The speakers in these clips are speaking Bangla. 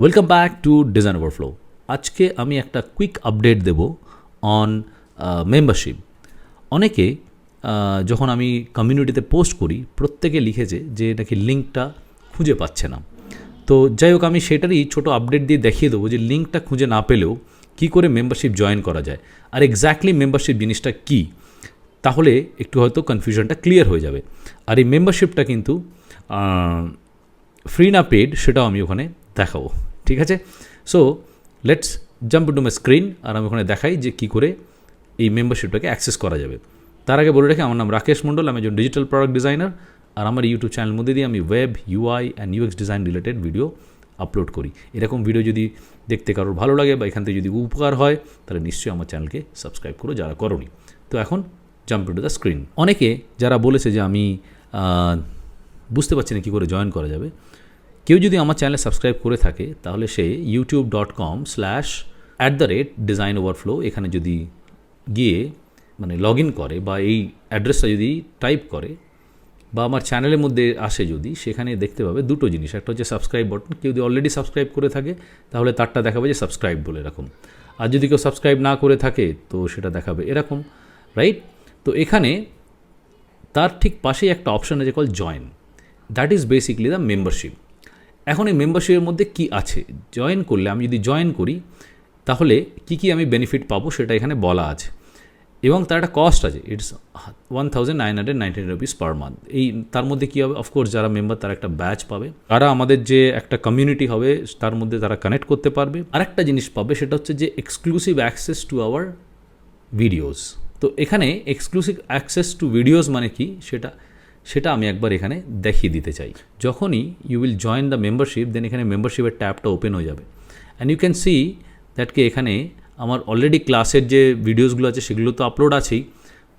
Welcome back to Design Overflow. আজকে আমি একটা কুইক আপডেট দেব অন মেম্বারশিপ। অনেকে যখন আমি কমিউনিটিতে পোস্ট করি প্রত্যেকে লিখেছে যে নাকি লিঙ্কটা খুঁজে পাচ্ছে না। তো যাই হোক, আমি সেটারই ছোটো আপডেট দিয়ে দেখিয়ে দেবো যে লিঙ্কটা খুঁজে না পেলেও কী করে মেম্বারশিপ জয়েন করা যায়, আর এক্স্যাক্টলি মেম্বারশিপ জিনিসটা কী, তাহলে একটু হয়তো কনফিউশনটা ক্লিয়ার হয়ে যাবে। আর এই মেম্বারশিপটা কিন্তু ফ্রি না পেড সেটাও আমি ওখানে দেখাবো, ঠিক আছে? So let's jump to my screen, আর আমি ওখানে দেখাই যে কী করে এই মেম্বারশিপটাকে অ্যাক্সেস করা যাবে। তার আগে বলে রাখি, আমার নাম রাকেশ মণ্ডল, আমি একজন ডিজিটাল প্রোডাক্ট ডিজাইনার, আর আমার ইউটিউব চ্যানেলের মধ্যে দিয়ে আমি web, UI and UX design related video upload করি। এরকম ভিডিও যদি দেখতে কারোর ভালো লাগে বা এখান থেকে যদি উপকার হয়, তাহলে নিশ্চয়ই আমার চ্যানেলকে সাবস্ক্রাইব করো যারা করোনি। তো এখন জাম্প টু দ্য স্ক্রিন। অনেকে যারা বলেছে যে আমি বুঝতে পারছি না কী করে জয়েন করা যাবে, কেউ যদি আমার চ্যানেলে সাবস্ক্রাইব করে থাকে তাহলে সে youtube.com/@designoverflow এখানে যদি গিয়ে মানে লগ ইন করে বা এই অ্যাড্রেসটা যদি টাইপ করে বা আমার চ্যানেলের মধ্যে আসে, যদি সেখানে দেখতে পাবে দুটো জিনিস। একটা হচ্ছে সাবস্ক্রাইব বাটন, কেউ যদি অলরেডি সাবস্ক্রাইব করে থাকে তাহলে তারটা দেখাবে যে সাবস্ক্রাইব বলে এরকম, আর যদি কেউ সাবস্ক্রাইব না করে থাকে তো সেটা দেখাবে এরকম, রাইট? তো এখানে তার ঠিক পাশেই একটা অপশান আছে call join, that is basically the membership. এখন এই মেম্বারশিপের মধ্যে কি আছে, জয়েন করলে আমি যদি জয়েন করি তাহলে কি আমি বেনিফিট পাবো সেটা এখানে বলা আছে, এবং তার একটা কস্ট আছে, ইটস 1999 রুপিস পার মান্থ। এই তার মধ্যে কী হবে, অফকোর্স যারা মেম্বার তারা একটা ব্যাচ পাবে, তারা আমাদের যে একটা কমিউনিটি হবে তার মধ্যে তারা কানেক্ট করতে পারবে, আর একটা জিনিস পাবে সেটা হচ্ছে যে exclusive access to hour videos. তো এখানে এক্সক্লুসিভ অ্যাক্সেস টু ভিডিওস মানে কি সেটা আমি একবার এখানে দেখিয়ে দিতে চাই। যখনই you will join the membership, then এখানে মেম্বারশিপের ট্যাবটা ওপেন হয়ে যাবে, অ্যান্ড ইউ ক্যান সি দ্যাটকে এখানে আমার অলরেডি ক্লাসের যে ভিডিওসগুলো আছে সেগুলো তো আপলোড আছেই,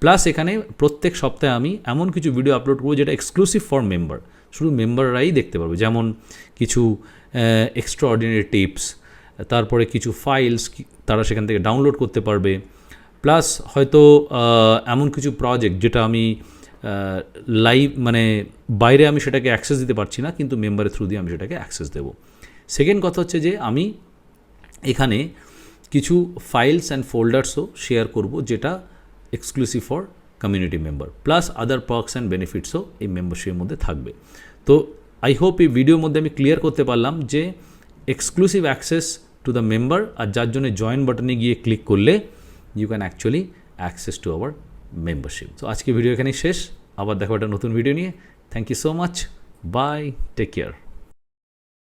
প্লাস এখানে প্রত্যেক সপ্তাহে আমি এমন কিছু ভিডিও আপলোড করবো যেটা এক্সক্লুসিভ ফর মেম্বার, শুধু মেম্বাররাই দেখতে পারবে। যেমন কিছু এক্সট্রাঅর্ডিনারি টিপস, তারপরে কিছু ফাইলস তারা সেখান থেকে ডাউনলোড করতে পারবে, প্লাস হয়তো এমন কিছু প্রজেক্ট যেটা আমি লাইভ মানে বাইরে আমি সেটাকে অ্যাক্সেস দিতে পারছি না, কিন্তু মেম্বারের থ্রু দিয়ে আমি সেটাকে অ্যাক্সেস দেবো। সেকেন্ড কথা হচ্ছে যে আমি এখানে কিছু ফাইলস অ্যান্ড ফোল্ডার্সও শেয়ার করব যেটা exclusive for community member, plus other perks and বেনিফিটসও এই মেম্বারশিপের মধ্যে থাকবে। তো আই হোপ এই ভিডিওর মধ্যে আমি ক্লিয়ার করতে পারলাম যে exclusive access to the member, আর যার জন্য জয়েন বাটনে গিয়ে ক্লিক করলে you can actually access to our membership. তো আজকে ভিডিও এখানেই শেষ, আবার দেখো একটা নতুন ভিডিও নিয়ে। Thank you so much, bye, take care.